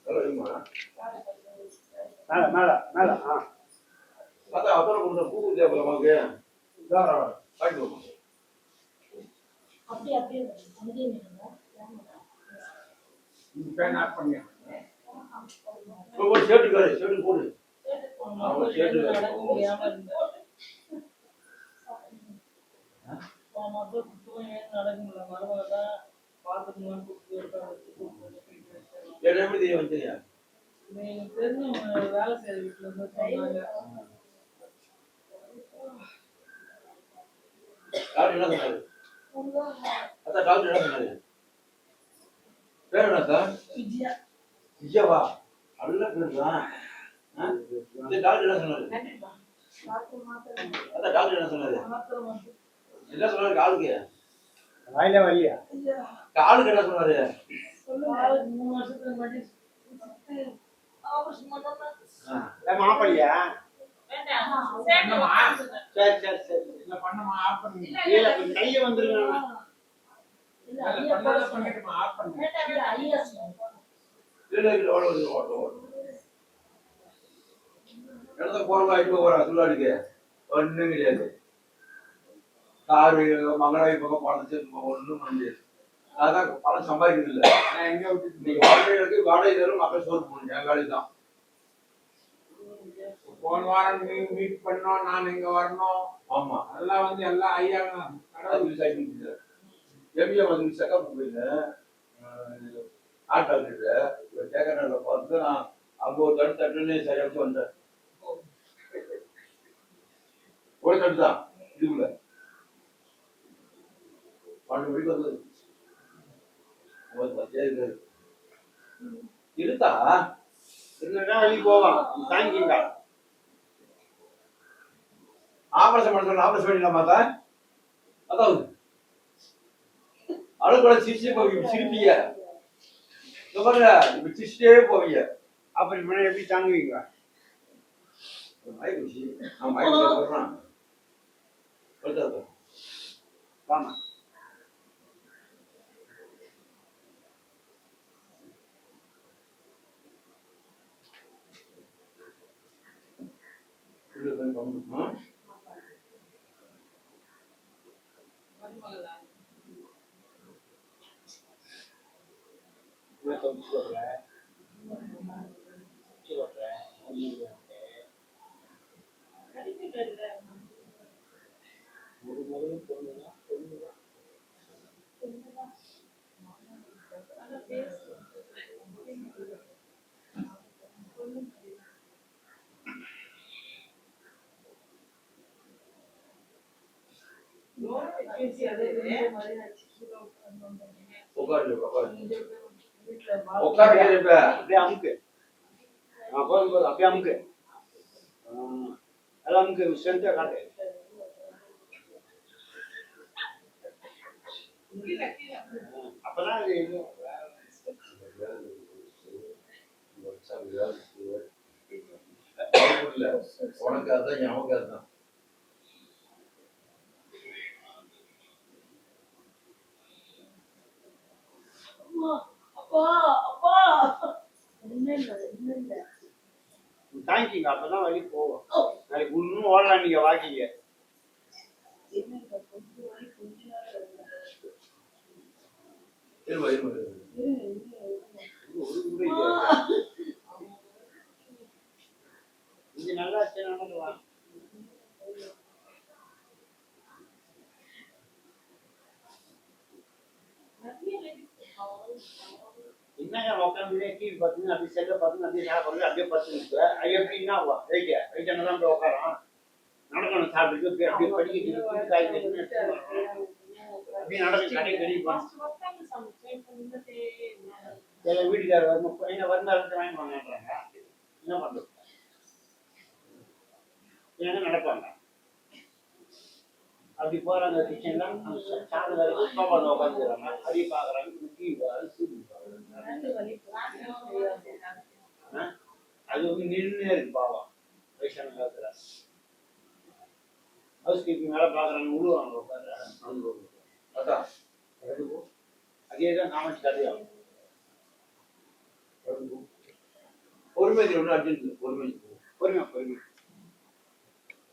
மேல மேல மேல அதான் அதோட கொஞ்சம் பூ தேவை நமக்கு போடு எப்படி வந்தீங்க வேலை செய்யற வீட்டுல இருந்து சொன்னாங்க. டாக்டர் என்ன சொன்னாரு? அதான் டாக்டர் என்ன சொன்னாரு? பேர் என்ன சார்? விஜயவா நல்ல பேர் தான். டாக்டர் என்ன சொன்னாரு? அதான் டாக்டர் என்ன சொன்னாரு? என்ன சொன்னாரு காலுக்கு? வாயில வலியா? காலுக்கு என்ன சொன்னாரு? 3 வருஷத்துக்கு முன்னாடி ஆபரேஷன் பண்ணனும். மாப்பையா? வேண்டாம். சரி. இல்ல பண்ணமா ஆஃப் பண்ணு. இல்ல கைய வந்துருங்க. இல்ல பண்ணாத பண்ணிட்டுமா ஆஃப் பண்ணு. வேண்டாம் ஐயா. இல்ல ஓடு. எடுத்து போறவா இப்ப போறா சுள்ளாடிக்கு. ஒண்ணும் கிடையாது. கார் மங்களாய் பக்கம் பணத்தை ஒண்ணும் பண்ண முடியாது. அதான் பணம் சம்பாதிக்கிறது இல்ல. நான் எங்க விட்டு நீங்க வாடகை தரும் மக்கள் சோறு போடுங்க என் வேலை தான். போன வாரம் நீங்க மீட் பண்ணோம் நான் இங்க வரணும். ஆமா எல்லாம் வந்து எல்லாம் ஐயா கடவுள் சைக்கிள் எம்பிஏ வந்து செக்அப் போயிட்டு ஆட்டோ கிட்ட கேட்கறதுல பார்த்து நான் அங்க ஒரு தட்டுன்னு சரியா வந்தேன். ஒரு தட்டு தான் இதுக்குள்ள 12 மணிக்கு வந்தது. இருத்தா இருந்தா வெளியே போவான் தாங்கிங்க. ஆபரேஷன் பண்ண சொல்ல ஆபரேஷன் பண்ணிடலாமா தான்? அதாவது அழுக்கூட சிரிச்சு போவீங்க சிரிப்பீங்க. இப்ப சிரிச்சிட்டே போவீங்க. அப்புறம் மேல எப்படி தாங்குவீங்க? மயக்குச்சி நான் மயக்க சொல்றேன். வாமா அப்படியே அமுக்கு. போகும்போது அப்படியே அமுக்கு. எல்லாம் அமுக்கு ஸ்ட்ரென்த்தா காட்டு. அப்பதான் உனக்கு அதுதான் ஞாபகம் அதுதான். தாங்கிங்க அப்பதான் வழி போவோம். நாளைக்கு இன்னும் ஓடலாம் நீங்க வாக்கிங்க. இது நல்லா நடந்துவாங்க. என்னங்க உட்காந்து டிவி பார்த்துங்க அப்படியே செல்ல பார்த்துங்க அப்படியே சாப்பிடுறது அப்படியே பார்த்துங்க. எப்படின்னா வெயிட் தான் உட்காரம் நடக்கணும் சாப்பிட்டு அப்படியே படிக்க காய் அப்படியே நடக்கும் கடை கடிப்பான். எல்லாம் வீட்டுக்காரர் வருமா வருமானத்தை வாங்கி வாங்கன்றாங்க. என்ன பண்றது? ஏன்னா நடப்பாங்க அப்படி போறாங்க. கிச்சன்ல சாப்பிட உட்காந்துக்கிறாங்க. அப்படியே பாக்குறாங்க அது வந்து நின்று இருக்கு பாவம். வயசான காலத்துல ஹவுஸ் கீப்பிங் வேலை பாக்குறாங்க. விடுவாங்க உட்காந்து. அதான் அதேதான் காமெடி கதையாகும். பொறுமை ஒன்றும் அர்ஜென்ட் இல்லை பொறுமை பொறுமையா பொறுமையா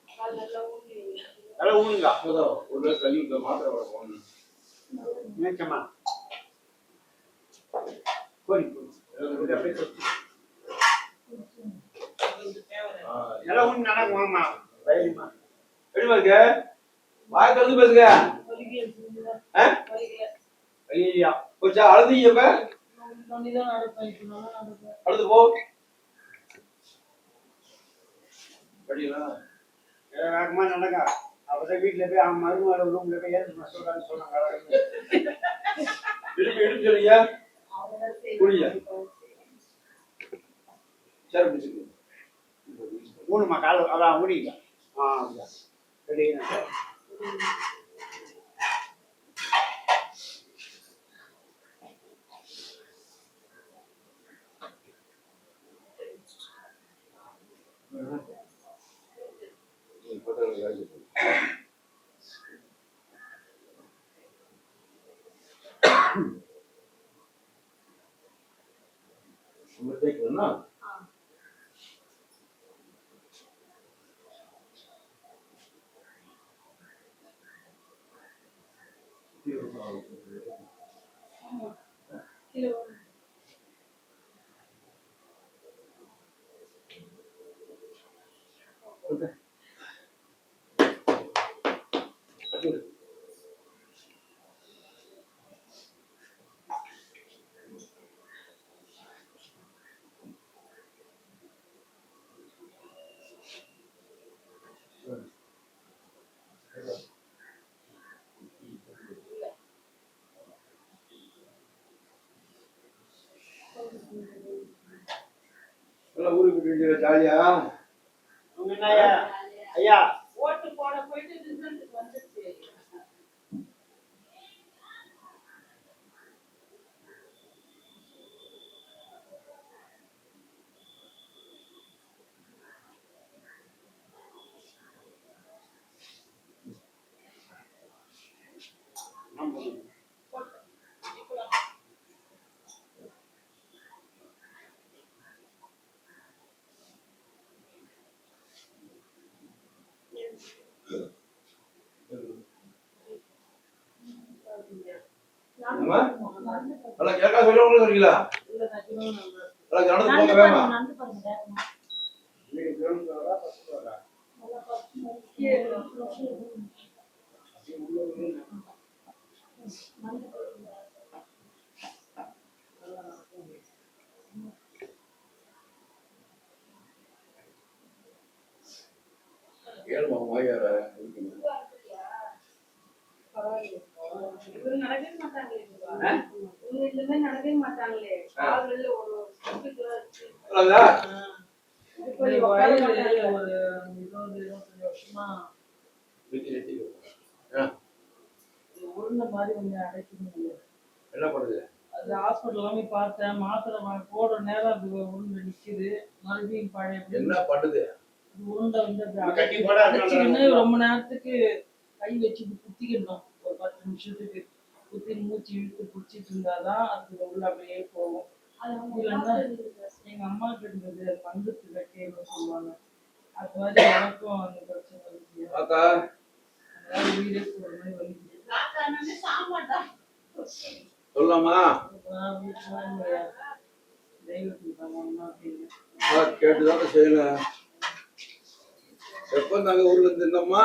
கால் நல்லா ஊனி நல்லா ஊனுங்க அப்போதான் ஒரு வேளை கல்வி மாத்திரை வர போகணும் நினைச்சமா கோழி அப்படியே தொட்டு. நல்லா ஊனி நடக்குமாம்மா தைரியமா எப்படிமா இருக்க வாய் திறந்து பேசுங்க ஐயா கொஞ்சம் அழுதீங்க இப்ப அழுது போ படிக்கலாம் வேகமா நடக்க அப்பதான் வீட்டுல போய் அவன் மருமகள ரூம்ல போய் ஏன் சொல்றான்னு சொன்னாங்க இடுப்பு இடுப்பு சொல்லியா குடியா சரி பிடிச்சிருக்கு ஊனுமா கால அதான் ஊனிங்க ரெடி ஊருக்கு போயிட்டு ஜாலியா ஐயா ஓட்டு போட போயிட்டு ரிசல்ட் வந்துச்சு நல்லா கேட்கா சொல்லுவாங்க இருக்கீங்களா நல்லா நடந்து போங்க வேமா ஏழுமா வாயார நடக்கவே மாட்டாங்களே கால்ல ஒரு வருஷமா உருண்ட மாதிரி கொஞ்சம் அடைக்கணும் என்ன பண்ணுது அது ஹாஸ்பிட்டல் எல்லாமே பார்த்தேன் மாத்திரை போடுற நேரம் அது உருண்டை நிக்குது மறுபடியும் பழைய என்ன பண்ணுது உருண்டை வந்து அடைச்சிக்கின்னு ரொம்ப நேரத்துக்கு கை வச்சு குத்திக்கணும் ஒரு 10 நிமிஷத்துக்கு குத்தி மூச்சு இழுத்து பிடிச்சிட்டு இருந்தாதான் அது உள்ள அப்படியே போகும் இல்லைன்னா எங்க அம்மாவுக்கு இருந்தது அது மங்கத்து கட்டின்னு சொல்லுவாங்க அது மாதிரி எனக்கும் அந்த பிரச்சனை இருக்கு அதனால உயிரே போற மாதிரி வலிக்குது சொல்லாமா கேட்டுதான் செய்யணும் எப்ப நாங்க ஊர்ல இருந்து இருந்தோம்மா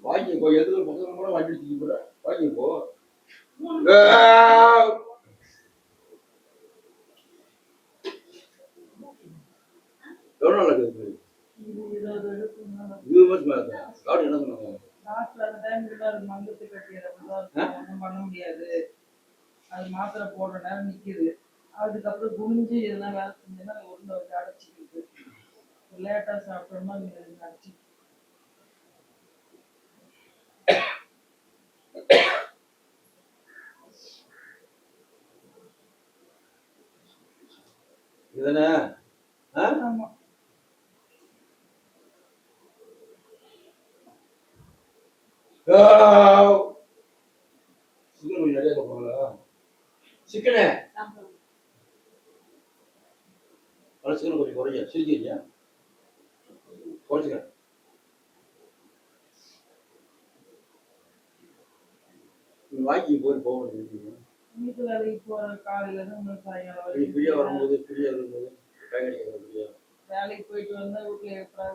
வாங்கிப்போ எதுல பக்கம் கூட வாங்கி வச்சுக்க வாங்கிப்போ எவ்வளோ நாள் இருக்குது 20 வருஷம் மேலே காடு என்ன சொன்னாங்க பண்ண முடியாது அது மாத்திரை போடுற நேரம் நிக்குது அதுக்கப்புறம் குனிஞ்சு எதனா வேலை செஞ்சேன்னா உருண்டை வச்சு அடைச்சிக்கிட்டு லேட்டா சாப்பிட்டோம்னா அடைச்சி இதுதானே? ஆமா. சிக்கன் கொஞ்சம் நிறைய சாப்பிடுவாங்களா? சிக்கனு சிக்கன் கொஞ்சம் குறைஞ்ச சிரிக்கிறீங்க, குறைச்சிக்கிறேன். வாங்கி போய் போக முடியும். வீட்டு வேலைக்கு போற காலையில இருந்து சாயங்காலம் ஃப்ரீயா வரைக்கும் வரும்போது ஃப்ரீயா இருக்கும்போது கை கிடைக்கிறது ஃப்ரீயா. வேலைக்கு போயிட்டு வந்தா வீட்டுல எப்படா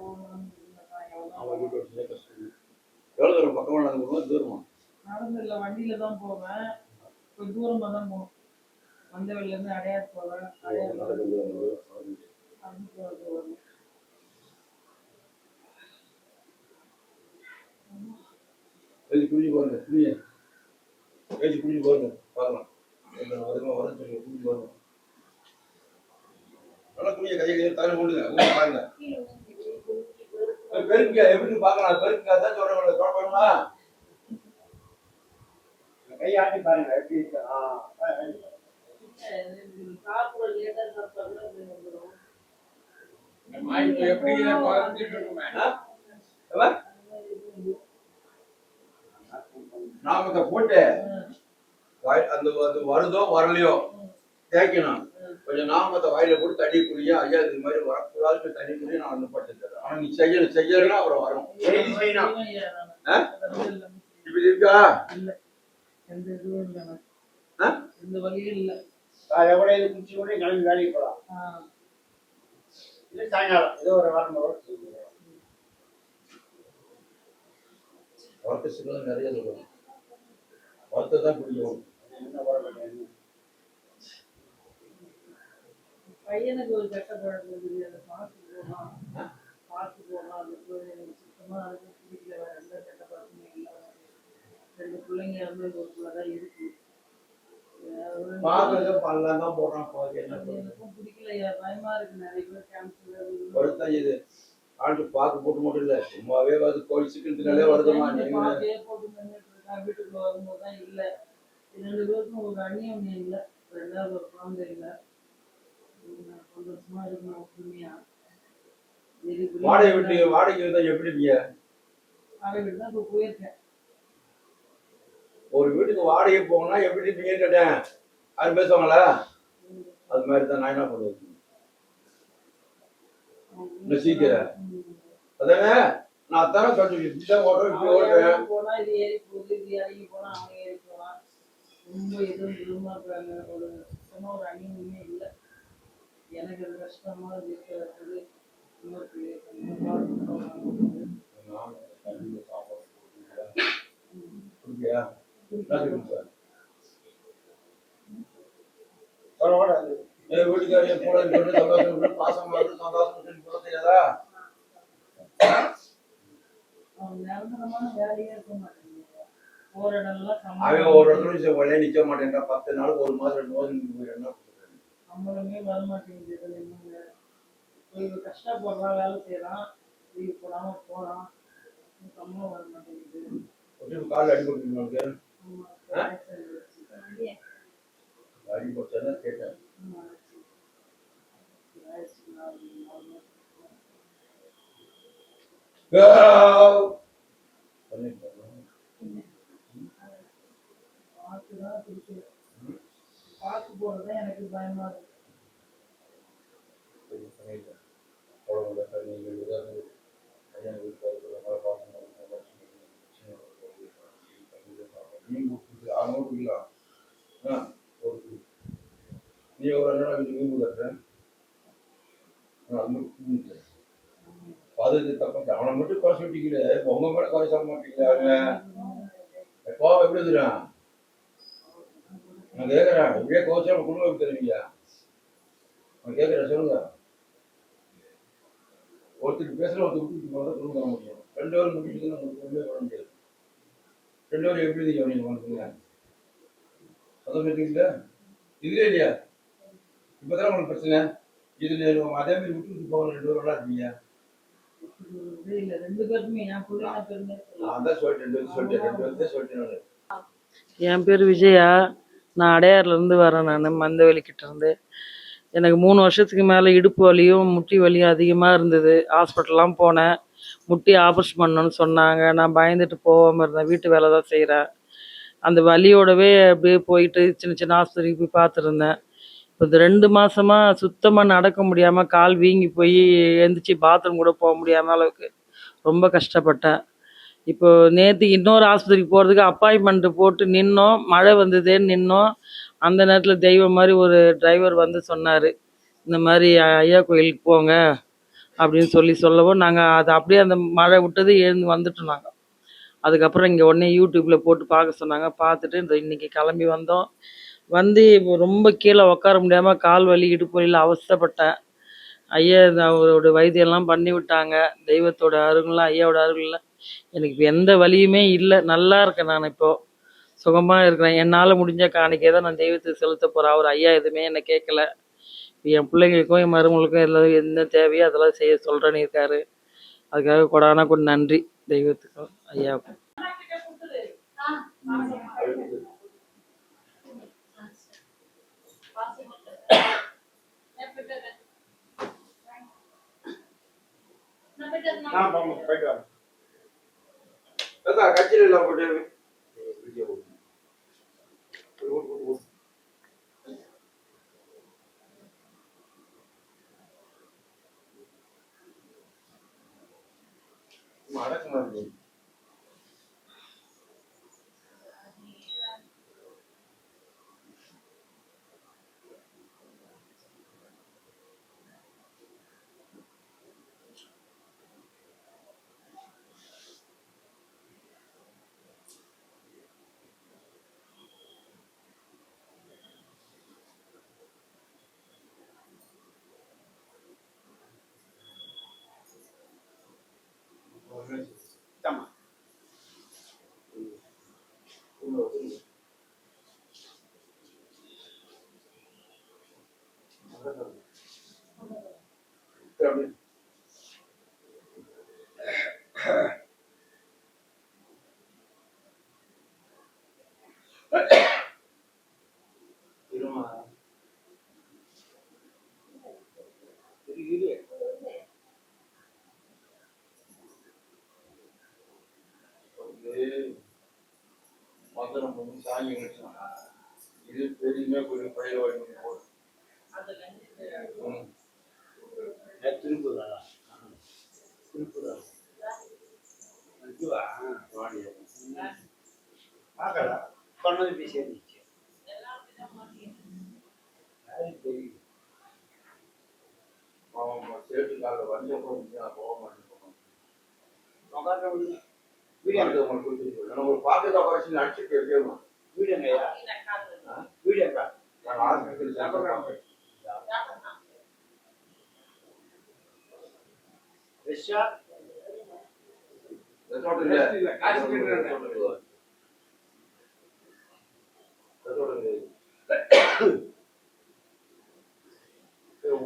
சாயங்காலம் அவன் வீட்டு வச்சுதான் கஷ்டம். எவ்வளோ தூரம் பக்கமாக நடந்து போகணும், தூரமா? நடந்து இல்லை, வண்டியில தான் போவேன். கொஞ்சம் தூரமா தான் போகணும். வந்தவெளில இருந்து அடையாறு போவேன். அடையாறு நடந்து போகும்போது நடந்து போறது வரும். எழுதி குடிச்சு பாருங்க, குடிங்க. எழுதி குடிச்சு பாருங்க, பார்க்கலாம். வருமா வரன்னு சொல்லி குடிச்சு பாருங்க. நல்லா குடிங்க, கையை கையை தலை கொண்டுங்க, ஊங்க பாருங்க. பெருக்கா எப்படி பார்க்கலாம், பெருக்கா தான் சொல்றேன். தொடணுமா? கையாட்டி பாருங்க எப்படி இருக்கு. சாப்பிட லேட்டா சாப்பிட்டா கூட அப்படி வந்துடும். நாமத்தை போட்டு அந்த அது வருதோ வரலையோ தேய்க்கணும். கொஞ்சம் நாமத்தை வாயில போட்டு தண்ணி குடியா, ஐயா இது மாதிரி வரக்கூடாது தண்ணி குடியா நான் வந்து பட்டு தரேன். ஆனா நீ செய்யலாம் அப்புறம் வரும். இப்படி இருக்கா? இல்ல, எந்த இதுவும் இல்லை, எந்த வழியும் இல்லை. எவ்வளோ இது குடிச்சு கூட கிளம்பி வேலைக்கு போகலாம். இல்லை சாயங்காலம் ஏதோ ஒரு வாரம் வறுத்த சிக்கன் நிறைய சொல்லுவாங்க. வறுத்த தான் பிடிக்கும். பையனுக்கு ஒரு கெட்ட பழக்கம் இருக்குது, அதை பார்த்து போகலாம். அது சுத்தமா அதுக்கு பிடிக்கல, வேற எந்த கெட்ட பழக்கமே இல்லை. 2 பிள்ளைங்க வந்து ஒரு பிள்ளைதான் இருக்கு. தான் போடுறான். எனக்கும் பிடிக்கலையா, பயமா இருக்கு. நிறைய பேர் கேன்சர் வருத்தம் இது. ஆண்டு பாக்கு போட்டு மட்டும் இல்ல, சும்மாவே வந்து கோழி சிக்கன் தினாலே வருதுமா. பாக்கையே போட்டு நின்றுட்டு இருக்கேன். வீட்டுக்குள்ள வரும்போதுதான் இல்லை. 2 பேருக்கும் ஒரு அந்நியம் இல்லை. 2வது ஒரு குழந்தை இல்லை. சந்தோஷமா இருக்கணும் ஒற்றுமையா. வாடகை வாடகை தான் எப்படி இருப்பீங்க? வாடகை வீடு தான் இப்ப போயிருக்கேன். ஒரு வீட்டுக்கு வாடகை போகணும்னா எப்படி இருப்பீங்கன்னு கேட்டேன். யாரும் பேசுவாங்களா? அது மாதிரி தான் நான் என்ன பண்ணுவேன். சீக்கிரம் அதானே நான் அதானே சொல்லிட்டு ஓடுறேன். போனா இது ஏறி போகுது, இது இறங்கி போனா அவங்க ஏறி போலாம். ரொம்ப எதுவும் விரும்ப ஒரு சுத்தமா ஒரு அணியுமே இல்லை. எனக்கு அது கஷ்டமா இருக்கிறது. வீட்டுக்காரிய போல சந்தோஷம் பாசமா சந்தோஷம் போட தெரியாதா? நிரந்தரமான வேலையே இருக்க மாட்டேங்குது. போற இடம்லாம் அவன் ஒரு இடத்துல ஒரே நிக்க மாட்டேன். 10 நாளுக்கு 1 மாதம் 2 மாதம் சம்பளமே வர மாட்டேங்குது. கஷ்டப்படுறான், வேலை செய்யறான், லீவ் போடாம போறான், சம்பளம் வர மாட்டேங்குது. கால் அடிபட்டு அடிபட்டா கேட்டேன். பார்த்து போறதுதான் எனக்கு பயமா இருக்கு. நீ ஒரு வீடு கட்டுறேன் அது தப்ப அவனை மட்டும் குறை சொல்லிக்கல, உங்க மேல குறை சொல்ல மாட்டீங்களா? கோவம் எப்படி வந்துடும்? நான் கேட்கறேன், இப்படியே கோச்சா குடும்பம் எப்படி தருவீங்க? நான் கேட்கறேன், சொல்லுங்க. ஒருத்தருக்கு பேசுற ஒருத்தர் விட்டு போகிறத குடும்பம் தர முடியும். 2 பேரும் முடிச்சுட்டு உங்களுக்கு ஒன்றுமே பண்ண முடியாது. 2 பேரும் எப்படி நீங்க பண்ணுறீங்க? சந்தோஷம் இருக்கீங்களா? இதுல இல்லையா? இப்பதான் உங்களுக்கு பிரச்சனை. இதுல அதே மாதிரி விட்டு போகணும். 2 பேரும் நல்லா இருக்கீங்க. என் பேர் விஜயா. நான் அடையாறுல இருந்து வரேன். நான் மந்தவெளி கிட்ட இருந்து எனக்கு 3 வருஷத்துக்கு மேலே இடுப்பு வலியும் முட்டி வலியும் அதிகமாக இருந்தது. ஹாஸ்பிட்டல்லாம் போனேன். முட்டி ஆப்ரேஷன் பண்ணணும்னு சொன்னாங்க. நான் பயந்துட்டு போகாமல் இருந்தேன். வீட்டு வேலை தான் செய்கிறேன். அந்த வலியோடவே அப்படியே போயிட்டு சின்ன சின்ன ஆஸ்பத்திரிக்கு போய் பார்த்துருந்தேன். இப்போ இந்த 2 மாசமா சுத்தமாக நடக்க முடியாமல் கால் வீங்கி போய் எழுந்திரிச்சி பாத்ரூம் கூட போக முடியாத அளவுக்கு ரொம்ப கஷ்டப்பட்டேன். இப்போ நேற்றுக்கு இன்னொரு ஆஸ்பத்திரிக்கு போகிறதுக்கு அப்பாயின்மெண்ட்டு போட்டு நின்னோம். மழை வந்ததேன்னு நின்னோம். அந்த நேரத்தில் தெய்வம் மாதிரி ஒரு டிரைவர் வந்து சொன்னார், இந்த மாதிரி ஐயா கோயிலுக்கு போங்க அப்படின்னு சொல்லவும் நாங்கள் அது அப்படியே அந்த மழை விட்டது எழுந்து வந்துட்டோம். நாங்கள் அதுக்கப்புறம் இங்கே உடனே யூடியூப்பில் போட்டு பார்க்க சொன்னாங்க. பார்த்துட்டு இன்னைக்கு கிளம்பி வந்தோம். வந்து இப்போ ரொம்ப கீழே உட்கார முடியாமல் கால் வலி இடுப்பு வலியில் அவஸ்தைப்பட்டேன். ஐயா அவரோட வைத்தியம்லாம் பண்ணி விட்டாங்க. தெய்வத்தோட அருள்லாம் ஐயாவோட அருள்ல எனக்கு இப்போ எந்த வலியுமே இல்லை. நல்லா இருக்கேன். நான் இப்போது சுகமாக இருக்கிறேன். என்னால் முடிஞ்ச காணிக்கை தான் நான் தெய்வத்துக்கு செலுத்த போகிறேன். அவர் ஐயா எதுவுமே என்னை கேட்கல. என் பிள்ளைங்களுக்கும் என் மருமகளுக்கும் எல்லாம் என்ன தேவையோ அதெல்லாம் செய்ய சொல்கிறேன்னு இருக்காரு. அதுக்காக கொடான கொண்டு நன்றி தெய்வத்துக்கும் ஐயாவுக்கும். போயிட்டு வரேன். கட்சியில் எல்லாம் போட்டு வீடியோ அடக்கமா இருக்கு. ஆமா. மந்திரம் பண்ணி சாமி இது பெரிய பயிர் வாங்கி திருப்பூரா திருப்பூரா பார்க்கல சொன்னது போய் சேர்ந்துச்சு. தெரியும் சேட்டுக்காக வந்த போக மாட்டேன். ஒரு பாக்கெட் ஆபரேஷன் அடிச்சுட்டு இருக்கேன். வீடுங்கய்யா வீடுங்கா நான் ஹாஸ்பிட்டல் ஃப்ரெஷ்ஷா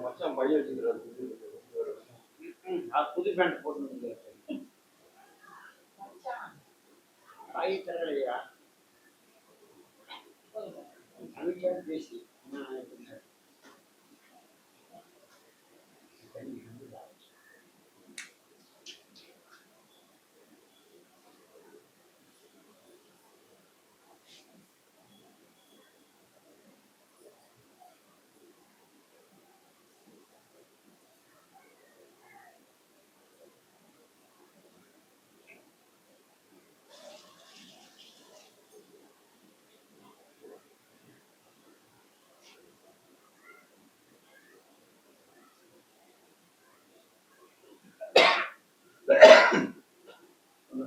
மச்சான் பையன் வச்சுக்கிறாரு. புது பேண்ட் போட்டு காய் தரலையா பேசி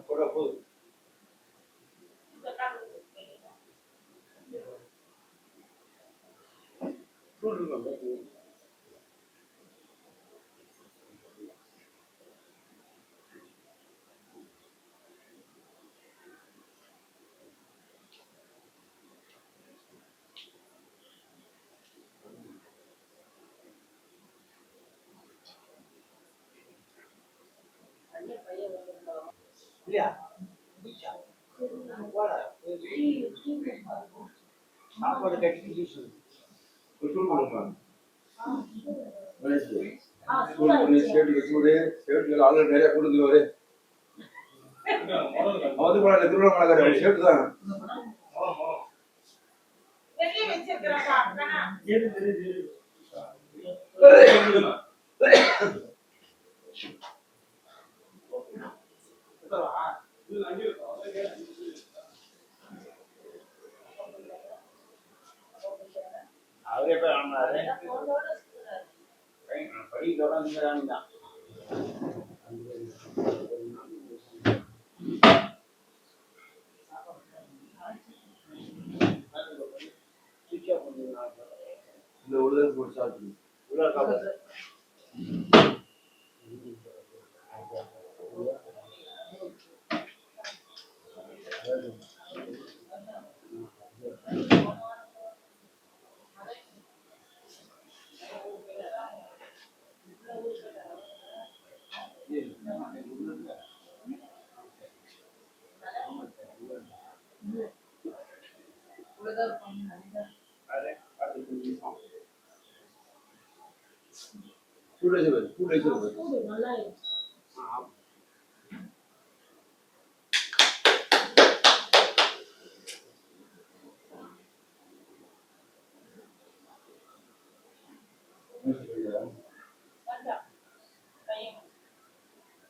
கூட போகுது. இல்லையா சாப்பாடு கட்டி கொடுங்க. ஸ்டேட்டுகள் ஆளுநர் நிறைய கொடுத்து அவரு வந்து போன திருவிழா ஸ்டேட்டு தான் அவரே போய் வாங்கினாரு படிக்கோட தான் இந்த உடல் போட்டு சாப்பிட்டு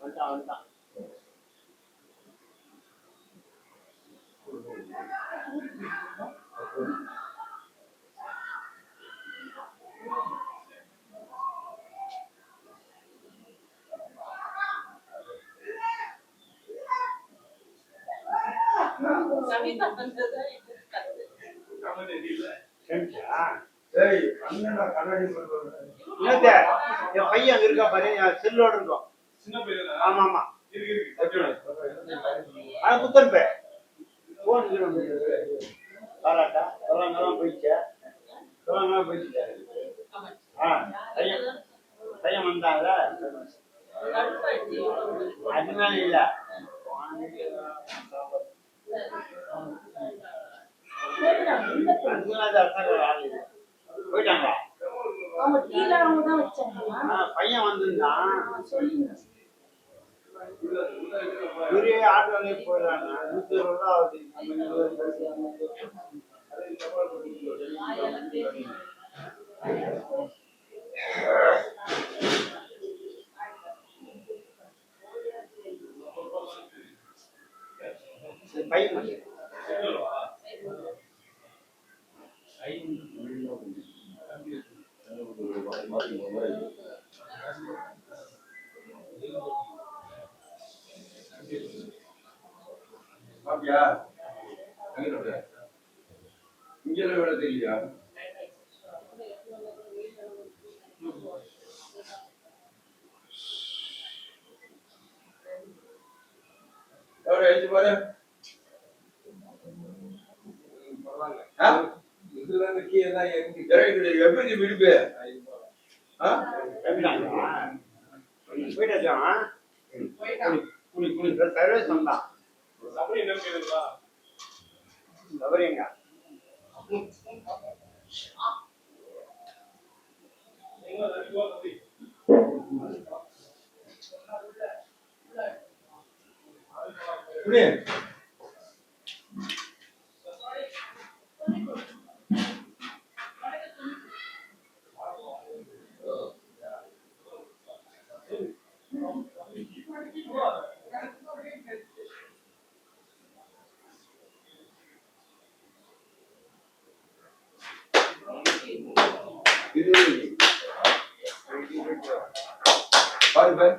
நல்லா வந்துட்டான் என்னத்த என் பையன் அங்க இருக்கா பாரு என் செல்லோட இருக்கும் ஆமா ஆமா ஆனா புத்தன் பே போன் பாராட்டா சொல்லாங்கலாம் போயிடுச்சு சொல்லாங்கலாம் போயிடுச்சு பையன் பையன் வந்தாங்க அதனால இல்ல போயிட்டாங்களா பையன் வந்திருந்தான் ஒரே ஆட்டோலே போயிடறாங்க 120 ரூபா ஆகுது பையன் அப்படியா இங்கே விட தெரியலையா பாரு எப்படி விடுப்பு போயிட்டான் குளி குளி சர்வீஸ் வந்தான் சபரிங்க குளி பாரு பாரு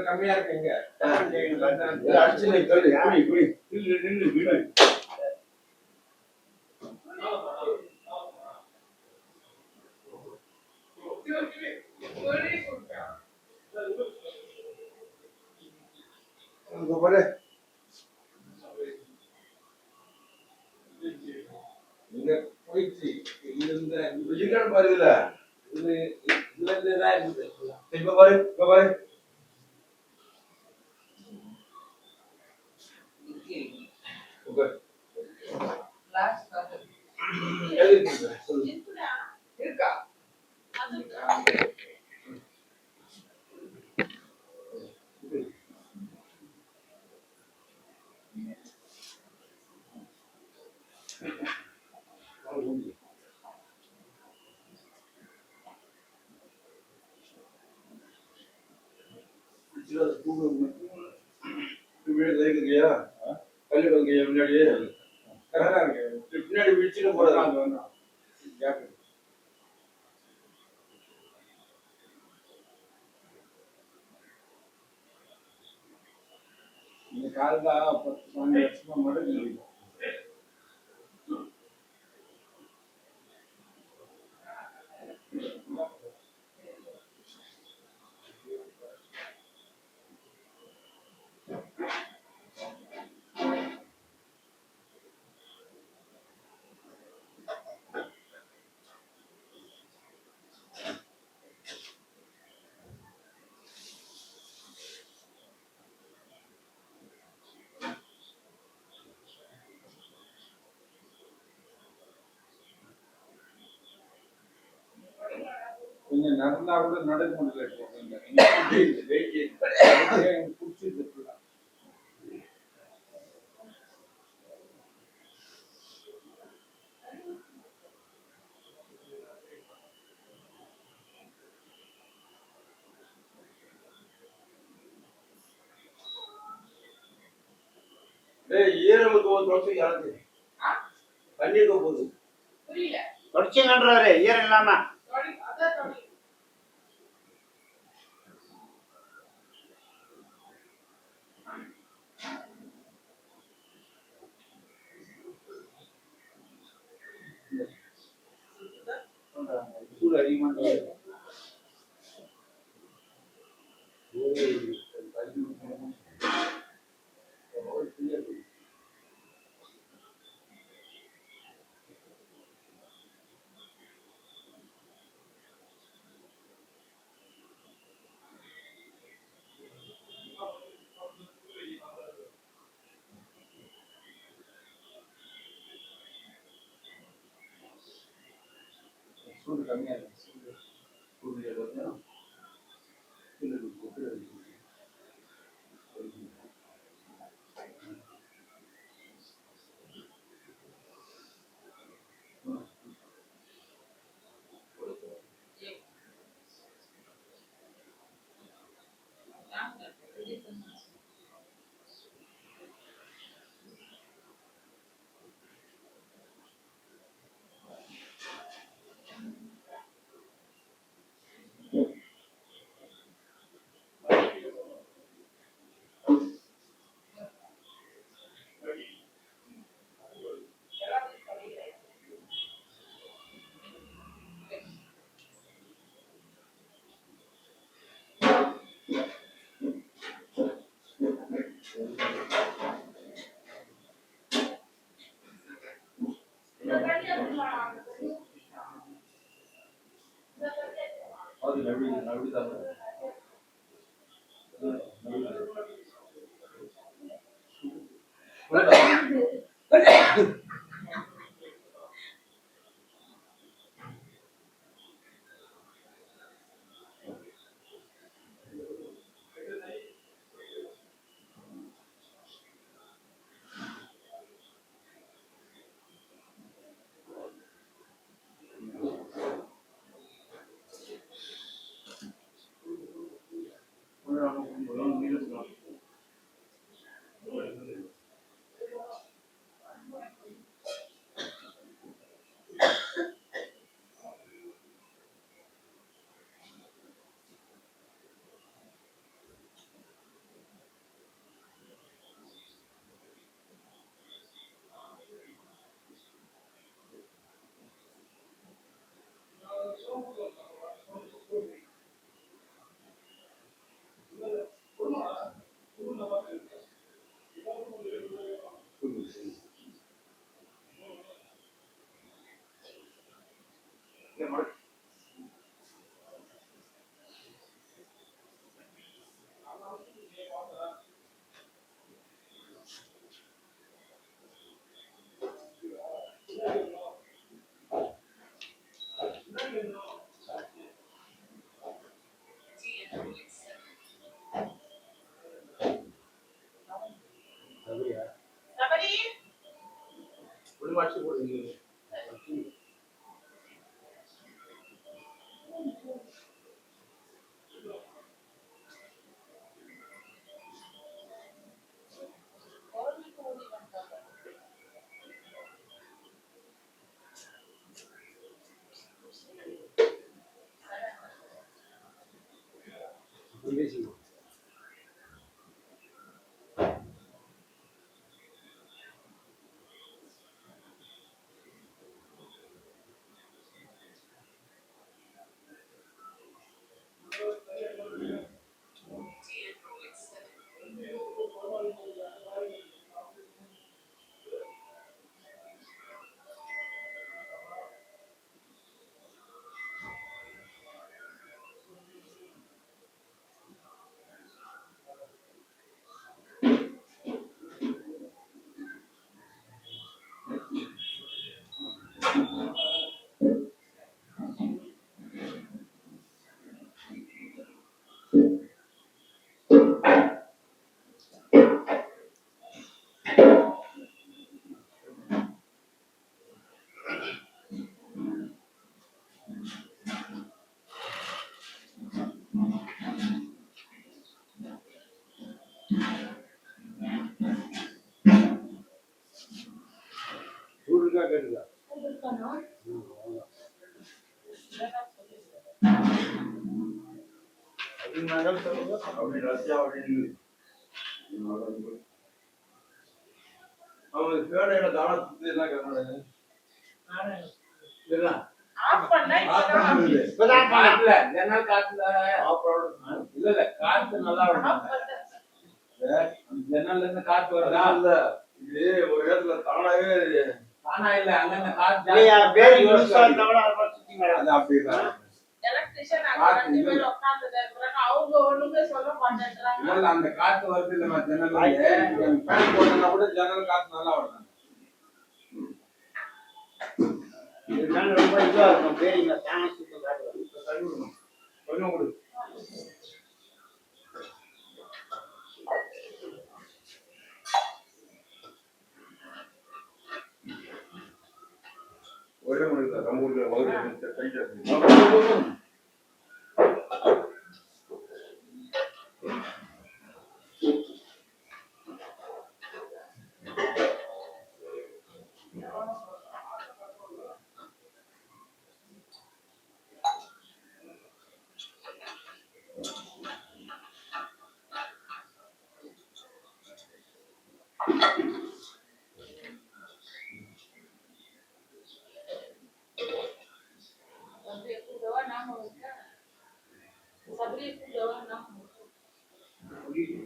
கம்மியா இருக்குங்க அடிச்சு குடி குடி நின்று விடு பாரு போயிடுச்சு பாருல இதுல இருந்துதான் இருக்குது இப்ப பாரு எழுதிருக்கேன் சொல்லு. இருக்கா? இல்லையா கல்வி பங்கு முன்னாடி பின்னாடி விழிச்சுட்டு போறது இந்த காலத்துல 10 வருஷமா மட்டும் இல்லை. கொஞ்சம் நடந்தா கூட நடக்க முடியல. பிடிச்சிருக்கு. ஈரமுக்கு ஒரு வருஷம் இறந்து தண்ணிக்கு போகுது தொடச்சிங்கன்றாரு ஈரம் இல்லாம. சூடு அதிகமாக சூடு கம்மியாக இருக்கு. அது நடுதான் மாற்றி போடுங்க. சூடுக்கா கேட்டுக்கா. அப்படி ரசியா அப்படின்னு அவங்க பேடையில தானா சுத்தி எல்லாம் கேட்கறாங்க. ஆஃப் பண்ணா இப்பதான் காட்டுல ஜன்னல் காட்டுல இல்ல இல்ல காத்து நல்லா வரும். ஜன்னல்ல இருந்து காத்து வருதா இல்ல இது ஒரு இடத்துல தானாவே தானா இல்ல அங்க காத்து பேர் யூஸ் பண்ணவள அத சுத்தி மேல அது அப்படிதான். எலக்ட்ரிஷியன் அங்க ரெண்டு பேர் உட்கார்ந்துட்டு இருக்காங்க. அவங்க ஒண்ணுமே சொல்ல மாட்டேன்றாங்க. இல்ல அந்த காத்து வருது இல்ல ஜன்னல்ல ஃபேன் போட்டா கூட ஜன்னல் காத்து நல்லா வரும். இதுதான் ரொம்ப இதுவா இருக்கும். பேரிங்க தான சுத்தி காட்டுவாங்க. இப்ப தள்ளி விடணும். கொஞ்சம் கொடு. ஒரே மணிக்கு தான் நம்ம ஊர்ல வகுப்பு கைட்டு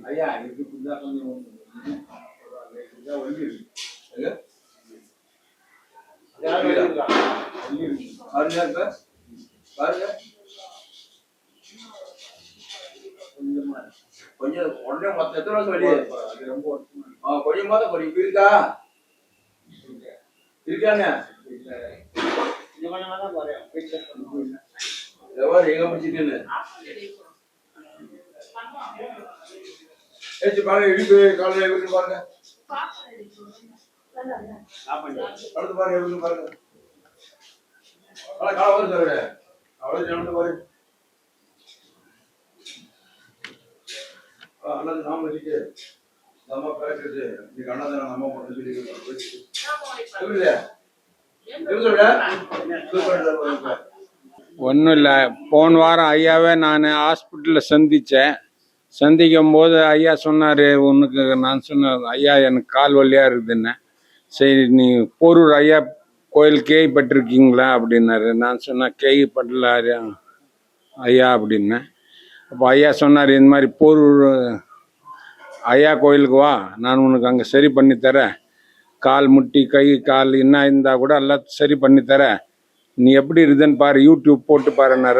ஐயா இது புதுசா கொஞ்சம் ஒல்லி இருக்கு. யாரும் இருக்கா? பாருங்க பாருங்க கொஞ்சம் உடனே மொத்த எத்தனை வருஷம் வெளியே அது ரொம்ப கொஞ்சம் மாதம் கொஞ்சம் இருக்கா இருக்காங்க இந்த பண்ணா தான் போறேன். பிக்சர் பண்ணு. எவ்வளவு எங்க முடிச்சிட்டு ஏச்சு பாருங்க இடிப்பு காலையில வீட்டு பாருங்க அடுத்து பாருங்க வீட்டு பாருங்க காலை வருது அவரு அவ்வளவு நடந்து பாருங்க அல்லது நாம வச்சுட்டு நம்ம பேசுறது இன்னைக்கு அண்ணாதான் நம்ம பண்ண சொல்லி ஒன்றும் இல்லை, போன வாரம் ஐயாவே நான் ஹாஸ்பிட்டலில் சந்திக்கும் போது ஐயா சொன்னார், உனக்கு நான் சொன்னேன் ஐயா எனக்கு கால் வலியாக இருக்குதுன்னு. சரி நீ போரூர் ஐயா கோயில் கேள்விப்பட்டிருக்கீங்களா அப்படின்னாரு. நான் சொன்னேன் கேள்விப்பட்டல ஐயா அப்படின்னேன். அப்போ ஐயா சொன்னார், இந்த மாதிரி போரூர் ஐயா கோயிலுக்கு வா, நான் உனக்கு அங்கே சரி பண்ணித்தரேன், கால் முட்டி கை கால் என்ன இருந்தால் கூட எல்லாம் சரி பண்ணித்தரேன், நீ எப்படி இருக்குதுன்னு பாரு, யூடியூப் போட்டு பாருன்னாரு.